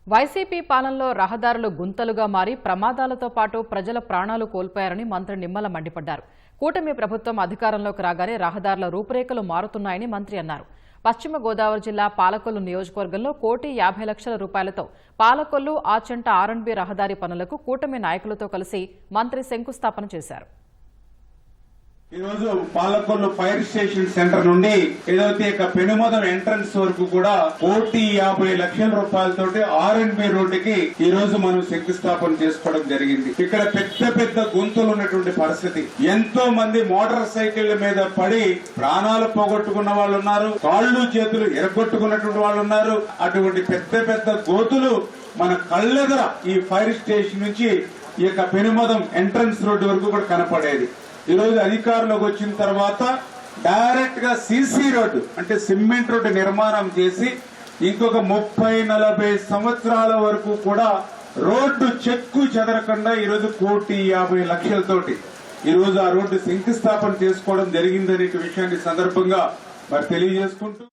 YCP పాలనలో రహదారులు గుంతలుగా మారి ప్రమాదాలతో పాటు ప్రజల ప్రాణాలు కోల్పోయారని మంత్రి నిమ్మల మండిపడ్డారు. కూటమి ప్రభుత్వం అధికారంలోకి రాగానే రహదారుల రూపురేఖలు మారుతున్నాయని మంత్రి అన్నారు. పశ్చిమ గోదావరి జిల్లా పాలకొల్లు నియోజకవర్గంలో 1,50,00,000 రూపాయలతో పాలకొల్లు ఆచంట R&B రహదారి పనులకు కూటమి నాయకులతో కలిసి మంత్రి శంకుస్థాపన చేశారు. ఈ రోజు పాలకొల్లు ఫైర్ స్టేషన్ సెంటర్ నుండి ఏదైతే పెనుమదం ఎంట్రన్స్ వరకు కూడా 1,50,00,000 రూపాయలతోటి R&B రోడ్డుకి ఈ రోజు మనం శంకుస్థాపన చేసుకోవడం జరిగింది. ఇక్కడ పెద్ద పెద్ద గుంతలు ఉన్నటువంటి పరిస్థితి, ఎంతో మంది మోటార్ సైకిళ్ల మీద పడి ప్రాణాలు పోగొట్టుకున్న వాళ్ళు ఉన్నారు, కాళ్ళు చేతులు ఎరగొట్టుకున్నటువంటి వాళ్ళు ఉన్నారు. అటువంటి పెద్ద పెద్ద గోతులు మన కళ్ళెదర ఈ ఫైర్ స్టేషన్ నుంచి ఈ పెనుమదం ఎంట్రన్స్ రోడ్డు వరకు కూడా కనపడేది. ఈ రోజు అధికారంలోకి వచ్చిన తర్వాత డైరెక్ట్ గా సీసీ రోడ్డు అంటే సిమెంట్ రోడ్డు నిర్మాణం చేసి ఇంకొక 30-40 సంవత్సరాల వరకు కూడా రోడ్డు చెక్కు చెదరకుండా ఈ రోజు 1,50,00,000 ఈ రోజు ఆ రోడ్డు శంకుస్థాపన చేసుకోవడం జరిగిందనే విషయాన్ని సందర్భంగా మరి తెలియజేసుకుంటూ